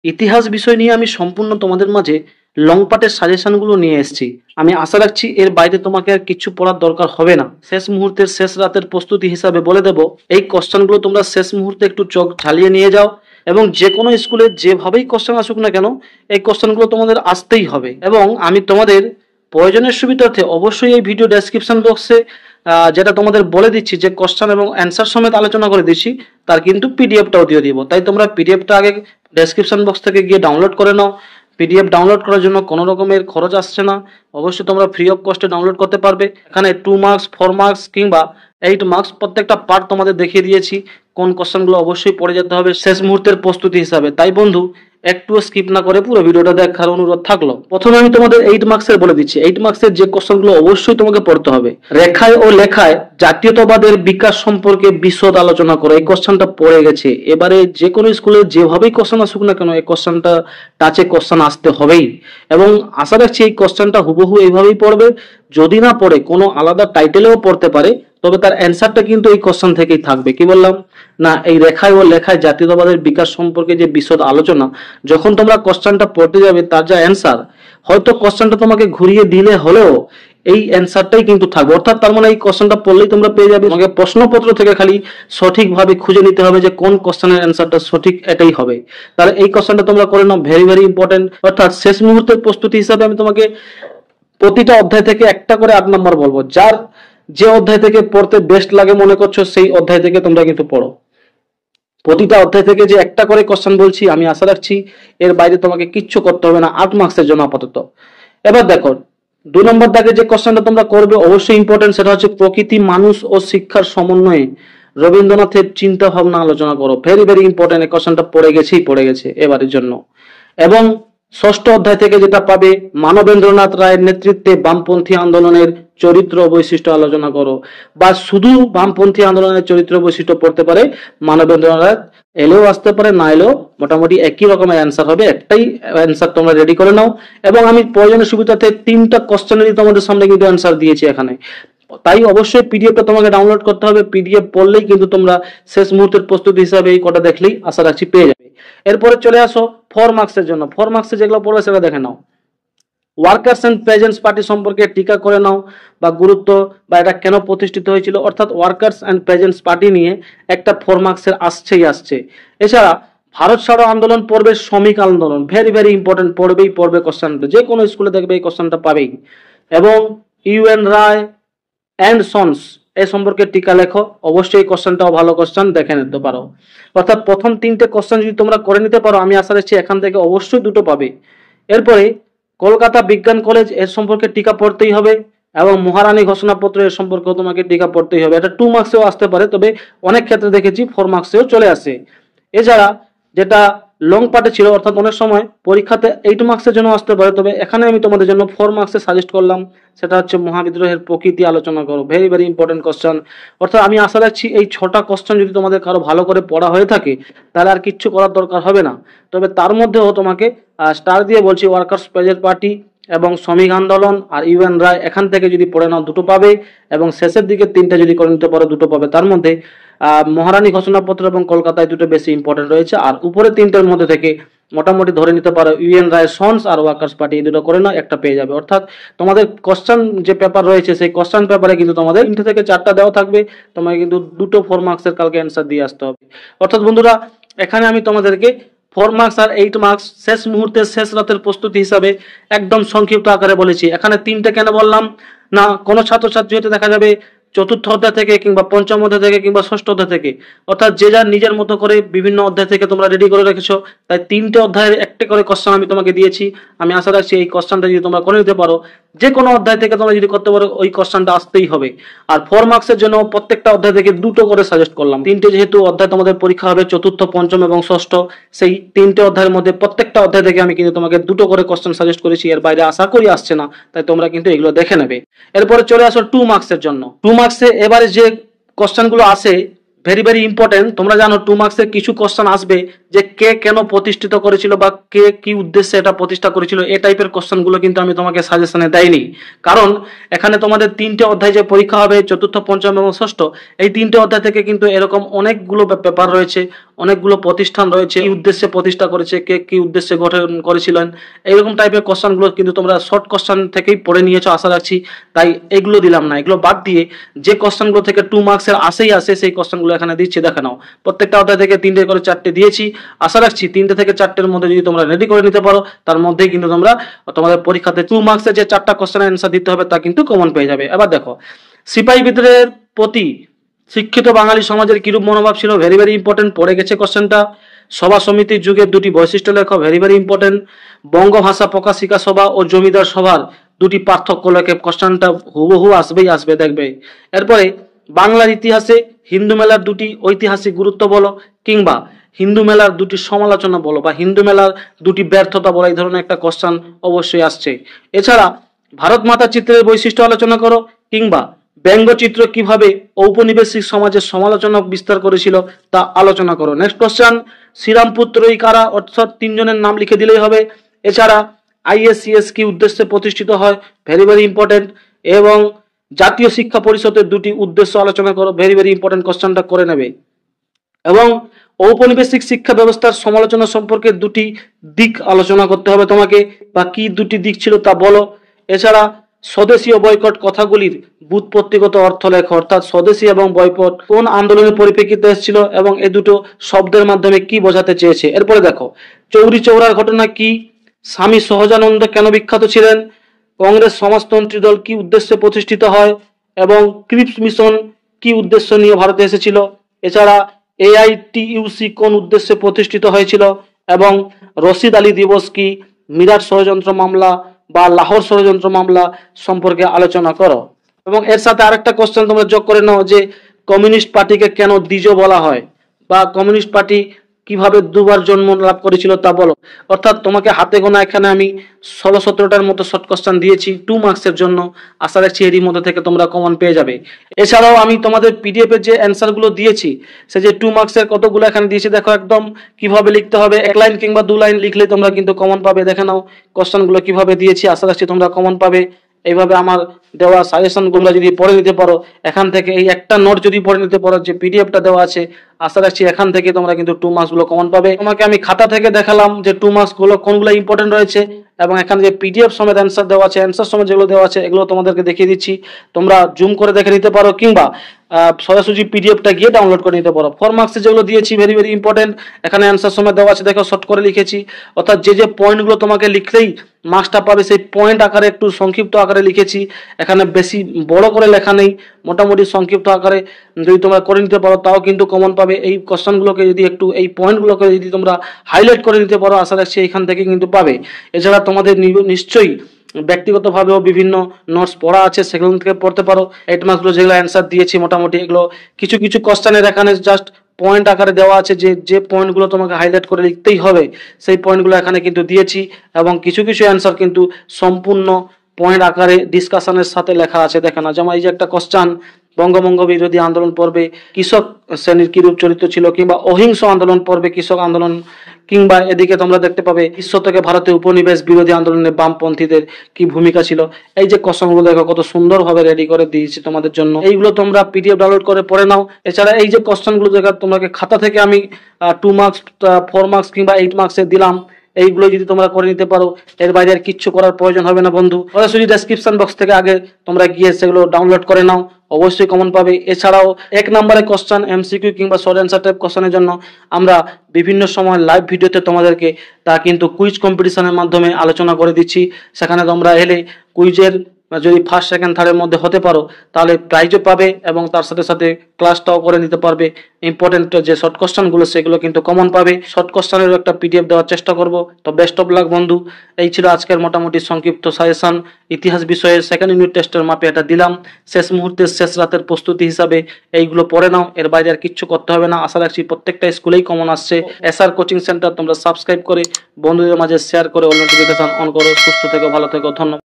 ইতিহাস বিষয় নিয়ে আমি সম্পূর্ণ তোমাদের মাঝে লং পার্টের সাজেশনগুলো নিয়ে এসেছি। আমি আশা রাখছি এর বাইরে তোমাকে আর কিছু পড়ার দরকার হবে না। শেষ মুহূর্তের শেষ রাতের প্রস্তুতি হিসাবে বলে দেব, এই কোশ্চেনগুলো তোমরা শেষ মুহূর্তে একটু চোখ ঝালিয়ে নিয়ে যাও এবং যে কোনো স্কুলে যেভাবেই কোশ্চেন আসুক না কেন এই কোশ্চেনগুলো তোমাদের আসতেই হবে। এবং আমি তোমাদের প্রয়োজনের সুবিধার্থে অবশ্যই এই ভিডিও ডেসক্রিপশন বক্সে যেটা তোমাদের বলে দিচ্ছি যে কোশ্চেন এবং অ্যান্সার সমেত আলোচনা করে দিচ্ছি, তার কিন্তু পিডিএফটাও দিয়ে দিব। তাই তোমরা পিডিএফটা আগে ডেসক্রিপশন বক্স থেকে গিয়ে ডাউনলোড করে নাও। পিডিএফ ডাউনলোড করার জন্য কোনো রকমের খরচ আসছে না, অবশ্যই তোমরা ফ্রি অফ কস্টে ডাউনলোড করতে পারবে। এখানে 2 মার্কস 4 মার্কস কিংবা 8 মার্কস প্রত্যেকটা পার্ট তোমাদের দেখিয়ে দিয়েছি কোন কোশ্চেনগুলো অবশ্যই পড়ে যেতে হবে শেষ মুহূর্তের প্রস্তুতি হিসাবে। তাই বন্ধু একটু স্কিপ না করে পুরো ভিডিওটা দেখার অনুরোধ থাকলো। প্রথমে আমি তোমাদের 8 মার্কসের বলে দিচ্ছি। 8 মার্কসের যে কোশ্চেনগুলো অবশ্যই তোমাকে পড়তে হবে, রেখায় ও লেখায় জাতীয়তাবাদের বিকাশ সম্পর্কে বিশদ আলোচনা করো। এই কোশ্চেনটা পড়ে গেছে, এবারে যে কোনো স্কুলে যেভাবেই কোশ্চেন আসুক না কেন এই কোশ্চেনটা টাচে কোশ্চেন আসতে হবেই। এবং আশা রাখছি এই কোশ্চেনটা হুবহু এইভাবেই পড়বে, যদি না পড়ে কোনো আলাদা টাইটেলেও পড়তে পারে, তবে তার অ্যান্সারটা কিন্তু এই কোশ্চেন থেকেই থাকবে। কি বললাম না, এই রেখায় ও লেখায় জাতীয়তাবাদের বিকাশ সম্পর্কে যে বিশদ আলোচনা, যখন তোমরা কোশ্চেনটা পড়তে যাবে তার যা অ্যান্সার, হয়তো কোশ্চেনটা তোমাকে ঘুরিয়ে দিলে হলেও এই অ্যান্সারটাই কিন্তু থাকবে। অর্থাৎ তার মানে এই কোশ্চেনটা পড়লেই তোমরা পেয়ে যাবে। তোমাকে প্রশ্নপত্র থেকে খালি সঠিকভাবে খুঁজে নিতে হবে যে কোন কোশ্চেনের অ্যান্সারটা সঠিক, এটাই হবে। তাহলে এই কোশ্চেনটা তোমরা করে নাও, ভেরি ভেরি ইম্পর্টেন্ট। অর্থাৎ শেষ মুহূর্তের প্রস্তুতি হিসাবে আমি তোমাকে প্রতিটা অধ্যায় থেকে একটা করে 8 নম্বর বলবো। যার যে অধ্যায় থেকে পড়তে বেস্ট লাগে মনে করছো সেই অধ্যায় থেকে তোমরা কিন্তু পড়ো। প্রতিটা অধ্যায় থেকে যে একটা করে কোশ্চেন বলছি, আমি আশা রাখছি এর বাইরে তোমাকে কিচ্ছু করতে হবে না 8 মার্কসের জন্য আপাতত। এবার দেখো 2 নম্বর দাগে যে কোশ্চেনটা তোমরা করবে অবশ্যই ইম্পর্টেন্ট, সেটা হচ্ছে প্রকৃতি, মানুষ ও শিক্ষার সমন্বয়ে রবীন্দ্রনাথের চিন্তা ভাবনা আলোচনা করো। ভেরি ভেরি ইম্পর্টেন্ট, এই কোশ্চেনটা পড়ে গেছে এবারের জন্য। এবং ষষ্ঠ অধ্যায় থেকে যেটা পাবে, মানবেন্দ্রনাথ রায়ের নেতৃত্বে বামপন্থী আন্দোলনের চরিত্র বৈশিষ্ট্য আলোচনা করো। বা শুধু বামপন্থী আন্দোলনের চরিত্র বৈশিষ্ট্য পড়তে পারে, মানবেন্দ্রনাথ এলেও আসতে পারে, না এলেও মোটামুটি একই রকমের অ্যান্সার হবে। একটাই অ্যান্সার তোমরা রেডি করে নাও। এবং আমি প্রয়োজনের সুবিধাতে 3টা কোশ্চেনেরই তোমাদের সামনে কিন্তু অ্যান্সার দিয়েছি এখানে। তাই অবশ্যই পিডিএফটা তোমাকে ডাউনলোড করতে হবে। পিডিএফ পড়লেই কিন্তু তোমরা শেষ মুহূর্তের প্রস্তুতি হিসাবে এই কটা দেখলেই আশা রাখছি পেয়ে যাবে। এরপরে চলে আসো 4 মার্কসের জন্য। 4 মার্কসে যেগুলো পড়বে সেটা দেখে নাও। ওয়ার্কার্স এন্ড পেজেন্টস পার্টি সম্পর্কে টিকা করে নাও বা গুরুত্ব বা এটা কেন প্রতিষ্ঠিত হয়েছিল। অর্থাৎ ওয়ার্কার্স এন্ড পেজেন্টস পার্টি নিয়ে একটা 4 মার্কসের আসছে। এছাড়া ভারত ছাড়ো আন্দোলন পড়বে, শ্রমিক আন্দোলন ভেরি ভেরি ইম্পর্টেন্ট, পড়বে কোশ্চেনটা, যে কোনো স্কুলে দেখবে এই কোশ্চেনটা পাবেই। এবং ইউএন রায় অ্যান্ড সন্স এ সম্পর্কে টিকা লেখো। অবশ্যই এই কোশ্চেনটাও ভালো কোশ্চেন, দেখে নিতে পারো। অর্থাৎ প্রথম 3টে কোশ্চেন যদি তোমরা করে নিতে পারো, আমি আশা রাখছি এখান থেকে অবশ্যই 2টো পাবে। এরপরে কলকাতা বিজ্ঞান কলেজ এর সম্পর্কে টিকা পড়তেই হবে এবং মহারানী ঘোষণাপত্র এর সম্পর্কেও তোমাকে টিকা পড়তেই হবে। এটা 2 মার্কসেও আসতে পারে, তবে অনেক ক্ষেত্রে দেখেছি 4 মার্কসেও চলে আসে। এছাড়া যেটা লং পার্টে ছিল, অর্থাৎ অনেক সময় পরীক্ষাতে 8 মার্কসের জন্য আসতে পারে, তবে এখানে আমি তোমাদের জন্য 4 মার্কসে সাজেস্ট করলাম, সেটা হচ্ছে মহাবিদ্রোহের প্রকৃতি আলোচনা করো। Very very important question. অর্থাৎ আমি আশা রাখছি এই 6টা কোশ্চেন যদি তোমাদের কারো ভালো করে পড়া হয়ে থাকে তাহলে আর কিচ্ছু করার দরকার হবে না। তবে তার মধ্যেও তোমাকে স্টার দিয়ে বলছি ওয়ার্কার্স পেজের পার্টি এবং শ্রমিক আন্দোলন আর ইউএন রায়, এখান থেকে যদি পড়ে নাও 2টো পাবে। এবং শেষের দিকে 3টে যদি করে নিতে পারো 2টো পাবে। তার মধ্যে মহারানী ঘোষণাপত্র এবং কলকাতায় 2টো বেশি ইম্পর্টেন্ট রয়েছে। আর উপরে 3টের মধ্যে থেকে মোটামুটি ধরে নিতে পারো ইউএন রায় সন্স আর ওয়ার্কার্স পার্টি, এই 2টো করে নাও, একটা পেয়ে যাবে। অর্থাৎ তোমাদের কোশ্চেন যে পেপার রয়েছে সেই কোশ্চেন পেপারে কিন্তু তোমাদের 3টে থেকে 4টা দেওয়া থাকবে, তোমাকে কিন্তু 2টো 4 মার্কসের কালকে অ্যান্সার দিয়ে আসতে হবে। অর্থাৎ বন্ধুরা এখানে আমি তোমাদেরকে 4 মার্কস আর 8 মার্কস শেষ মুহূর্তের শেষ রাতের প্রস্তুতি হিসাবে একদম সংক্ষিপ্ত আকারে বলেছি। এখানে 3টে কেন বললাম না, কোনো ছাত্রছাত্রী হতে দেখা যাবে চতুর্থ অধ্যায় থেকে কিংবা পঞ্চম অধ্যায় থেকে কিংবা ষষ্ঠ অধ্যায় থেকে, অর্থাৎ যে যার নিজের মতো করে বিভিন্ন অধ্যায় থেকে তোমরা রেডি করে রেখেছো। তাই 3টে অধ্যায়ের একটা করে কোশ্চেন আমি তোমাকে দিয়েছি। আমি আশা রাখছি এই কোশ্চেনটা যদি তোমরা করে নিতে পারো, যে কোনো অধ্যায় থেকে তোমরা যদি করতে পারো ওই কোশ্চেনটা আসতেই হবে। আর 4 মার্কসের জন্য প্রত্যেকটা অধ্যায় থেকে 2টো করে সাজেস্ট করলাম। 3টে যেহেতু অধ্যায় তোমাদের পরীক্ষা হবে, চতুর্থ, পঞ্চম এবং ষষ্ঠ, সেই 3টে অধ্যায়ের মধ্যে প্রত্যেকটা অধ্যায় থেকে আমি কিন্তু তোমাকে 2টো করে কোশ্চেন সাজেস্ট করেছি। এর বাইরে আশা করি আসছে না, তাই তোমরা কিন্তু এগুলো দেখে নেবে। এরপরে চলে আসো 2 মার্কসের জন্য। 2 মার্কসে এবারে যে কোশ্চেনগুলো আসে ভেরি ভেরি ইম্পর্টেন্ট। তোমরা জানো 2 মার্কসের কিছু কোশ্চেন আসবে যে কে কেন প্রতিষ্ঠিত করেছিল বা কে কি উদ্দেশ্যে এটা প্রতিষ্ঠা করেছিল, এই টাইপের কোশ্চেনগুলো কিন্তু আমি তোমাকে সাজেশনে দেয়নি। কারণ এখানে তোমাদের 3টে অধ্যায় যে পরীক্ষা হবে, চতুর্থ, পঞ্চম এবং ষষ্ঠ, এই 3টে অধ্যায় থেকে কিন্তু এরকম অনেকগুলো পেপার রয়েছে, অনেকগুলো প্রতিষ্ঠান রয়েছে, কি উদ্দেশ্যে প্রতিষ্ঠা করেছে, কে কি উদ্দেশ্যে গঠন করেছিলেন, এইরকম টাইপের কোশ্চেনগুলো কিন্তু তোমরা শর্ট কোশ্চেন থেকেই পড়ে নিয়েছো আশা রাখছি। তাই এগুলো দিলাম না, এগুলো বাদ দিয়ে যে কোশ্চেনগুলো থেকে 2 মার্কসের আসে সেই কোশ্চেনগুলো এখানে দিচ্ছি, দেখে নাও। প্রত্যেকটা অধ্যায় থেকে 3টে করে 4টে দিয়েছি। আশা রাখছি 3টে থেকে 4টের মধ্যে যদি তোমরা রেডি করে নিতে পারো, তার মধ্যেই কিন্তু তোমরা তোমাদের পরীক্ষাতে 2 মার্কসের যে 4টা কোশ্চেনের অ্যান্সার দিতে হবে তা কিন্তু কমন পেয়ে যাবে। এবার দেখো, সিপাহী বিদ্রোহের প্রতি শিক্ষিত বাঙালি সমাজের কিরূপ মনোভাব ছিল, ভেরি ভেরি ইম্পর্টেন্ট, পড়ে গেছে কোশ্চেনটা। সভা সমিতির যুগের 2টি বৈশিষ্ট্য লেখো, ভেরি ভেরি ইম্পর্টেন্ট। বঙ্গভাষা প্রকাশিকা সভা ও জমিদার সভার 2টি পার্থক্য লেখে, কোশ্চেনটা হুবহু আসবে দেখবে। এরপরে বাংলার ইতিহাসে হিন্দু মেলার 2টি ঐতিহাসিক গুরুত্ব বলো, কিংবা হিন্দু মেলার 2টি সমালোচনা বলো, বা হিন্দু মেলার 2টি ব্যর্থতা বলো, এই ধরনের একটা কোশ্চেন অবশ্যই আসছে। এছাড়া ভারত মাতা চিত্রের বৈশিষ্ট্য আলোচনা করো, কিংবা ব্যঙ্গচিত্র কিভাবে ঔপনিবেশিক সমাজের সমালোচনা বিস্তার করেছিল তা আলোচনা করো। নেক্সট কোশ্চেন, শ্রীরামপুর ত্রয়ী কারা, অর্থাৎ 3 জনের নাম লিখে দিলেই হবে। এছাড়া আইএসসিএস কি উদ্দেশ্যে প্রতিষ্ঠিত হয়, ভেরি ভেরি ইম্পর্টেন্ট। এবং জাতীয় শিক্ষা পরিষদের 2টি উদ্দেশ্য আলোচনা করো, ভেরি ভেরি ইম্পর্টেন্ট, কোশ্চেনটা করে নেবে। এবং ঔপনিবেশিক শিক্ষা ব্যবস্থার সমালোচনা সম্পর্কে 2টি দিক আলোচনা করতে হবে তোমাকে, বা কি 2টি দিক ছিল তা বলো। এছাড়া স্বদেশী ও বয়কট কথাগুলির ব্যুৎপত্তিগত অর্থ লেখো, অর্থাৎ স্বদেশী এবং বয়কট কোন আন্দোলনের পরিপ্রেক্ষিতে এসেছিল এবং এই দুটো শব্দের মাধ্যমে কি বোঝাতে চেয়েছে। এরপরে দেখো, চৌরি চৌরার ঘটনা কি, স্বামী সহজানন্দ কেন বিখ্যাত ছিলেন, কংগ্রেস সমাজতন্ত্রী দল কি উদ্দেশ্যে প্রতিষ্ঠিত হয়, এবং ক্রিপস মিশন কি উদ্দেশ্য নিয়ে ভারতে এসেছিল। এছাড়া এআইটিইউসি কোন উদ্দেশ্যে প্রতিষ্ঠিত হয়েছিল, এবং রশিদ আলী দিবস কি, মিরাট ষড়যন্ত্র মামলা বা লাহোর ষড়যন্ত্র মামলা সম্পর্কে আলোচনা করো। এবং এর সাথে আরেকটা কোশ্চেন তোমরা যোগ করে নাও যে কমিউনিস্ট পার্টিকে কেন দ্বিজ বলা হয়, বা কমিউনিস্ট পার্টি কিভাবে 2বার জন্ম লাভ করেছিল তা বলো। অর্থাৎ তোমাকে হাতে গোনা এখানে আমি 16-17টার মতো শর্ট কোশ্চেন দিয়েছি 2 মার্কসের জন্য। আশা রাখছি এরই মধ্যে থেকে তোমরা কমন পেয়ে যাবে। এছাড়াও আমি তোমাদের পিডিএফ এর যে অ্যান্সার গুলো দিয়েছি, সে যে 2 মার্কসের কতগুলো এখানে দিয়েছি দেখো, একদম কিভাবে লিখতে হবে, 1 লাইন কিংবা 2 লাইন লিখলে তোমরা কিন্তু কমন পাবে। দেখে নাও কোশ্চেন গুলো কিভাবে দিয়েছি, আশা রাখছি তোমরা কমন পাবে। এইভাবে আমার দেওয়া সাজেশন গুলো যদি পড়ে নিতে পারো, এখান থেকে এই একটা নোট যদি পড়ে নিতে পারো, যে পিডিএফটা দেওয়া আছে, আশা রাখছি এখান থেকে তোমরা কিন্তু 2 মার্কস গুলো কমন পাবে। তোমাকে আমি খাতা থেকে দেখালাম যে 2 মার্কস গুলো কোনগুলো ইম্পর্টেন্ট রয়েছে, এবং এখানে যে পিডিএফ সমেত অ্যান্সার দেওয়া আছে, অ্যান্সার সমেত যেগুলো দেওয়া আছে, এগুলো তোমাদেরকে দেখিয়ে দিচ্ছি। তোমরা জুম করে দেখে নিতে পারো, কিংবা সরাসরি পিডিএফটা গিয়ে ডাউনলোড করে নিতে পারো। 4 মার্কসে যেগুলো দিয়েছি ভেরি ভেরি ইম্পর্টেন্ট, এখানে অ্যান্সার সমেত দেওয়া আছে, দেখো শর্ট করে লিখেছি। অর্থাৎ যে পয়েন্টগুলো তোমাকে লিখলেই মার্কসটা পাবে, সেই পয়েন্ট আকারে একটু সংক্ষিপ্ত আকারে লিখেছি। এখানে বেশি বড় করে লেখা নেই, মোটামুটি সংক্ষিপ্ত আকারে যদি তোমরা করে নিতে পারো তাও কিন্তু কমন পাবে। এই কোশ্চেনগুলোকে যদি একটু, এই পয়েন্টগুলোকে যদি তোমরা হাইলাইট করে নিতে পারো, আশা রাখছি এখান থেকে কিন্তু পাবে। এছাড়া তোমাদের নিশ্চয়ই ব্যক্তিগতভাবেও বিভিন্ন নোটস পড়া আছে, সেগুলো থেকে পড়তে পারো। 8 মার্কসগুলো যেগুলো অ্যান্সার দিয়েছি মোটামুটি, এগুলো কিছু কিছু কোশ্চেনের এখানে জাস্ট পয়েন্ট আকারে দেওয়া আছে, যে পয়েন্টগুলো তোমাকে হাইলাইট করে লিখতেই হবে, সেই পয়েন্টগুলো এখানে কিন্তু দিয়েছি। এবং কিছু কিছু অ্যান্সার কিন্তু সম্পূর্ণ পয়েন্ট আকারে ডিসকাশনের সাথে লেখা আছে। দেখে না, যেমন এই যে একটা কোশ্চেন, বঙ্গভঙ্গ বিরোধী আন্দোলন পর্বে কৃষক শ্রেণীর কিরূপ চরিত্র ছিল, কিংবা অহিংস আন্দোলন পর্বে কৃষক আন্দোলন, কিংবা এদিকে তোমরা দেখতে পাবে বিশ্ব থেকে ভারতে উপনিবেশ বিরোধী আন্দোলনে বামপন্থীদের কি ভূমিকা ছিল। এই যে কোশ্চেনগুলো দেখো কত সুন্দরভাবে রেডি করে দিয়েছি তোমাদের জন্য, এইগুলো তোমরা পিডিএফ ডাউনলোড করে পড়ে নাও। এছাড়া এই যে কোশ্চেনগুলো দেখো তোমাকে খাতা থেকে আমি 2 মার্কস, 4 মার্কস কিংবা 8 মার্কসের দিলাম, এইগুলো যদি তোমরা করে নিতে পারো, এর বাইরে আর কিচ্ছু করার প্রয়োজন হবে না বন্ধু। সরাসরি ডেসক্রিপশন বক্স থেকে আগে তোমরা গিয়ে সেগুলো ডাউনলোড করে নাও, অবশ্যই কমন পাবে। এছাড়াও 1 নম্বরের কোশ্চেন, এমসিকিউ কিংবা শর্ট অ্যান্সার টাইপ কোশ্চেনের জন্য আমরা বিভিন্ন সময় লাইভ ভিডিওতে তোমাদেরকে তা কিন্তু কুইজ কম্পিটিশনের মাধ্যমে আলোচনা করে দিচ্ছি। সেখানে তোমরা এলে কুইজের যদি ফার্স্ট সেকেন্ড থার্ডের মধ্যে হতে পারো, তাহলে প্রাইজও পাবে, এবং তার সাথে সাথে ক্লাসটাও করে নিতে পারবে। ইম্পর্টেন্ট যে শর্ট কোশ্চেনগুলো সেগুলো কিন্তু কমন পাবে। শর্ট কোশ্চেনেরও একটা পিডিএফ দেওয়ার চেষ্টা করব। তো বেস্ট অফ লাক বন্ধু। এই ছিল আজকের মোটামুটি সংক্ষিপ্ত সাজেশন। ইতিহাস বিষয়ের সেকেন্ড ইউনিট টেস্টের মাপে এটা দিলাম। শেষ মুহূর্তের শেষ রাতের প্রস্তুতি হিসাবে এইগুলো পড়ে নাও, এর বাইরে আর কিচ্ছু করতে হবে না। আশা রাখছি প্রত্যেকটা স্কুলেই কমন আসছে। এসআর কোচিং সেন্টার তোমরা সাবস্ক্রাইব করে বন্ধুদের মাঝে শেয়ার করে অল নোটিফিকেশন অন করো। সুস্থ থেকো, ভালো থেকো, ধন্যবাদ।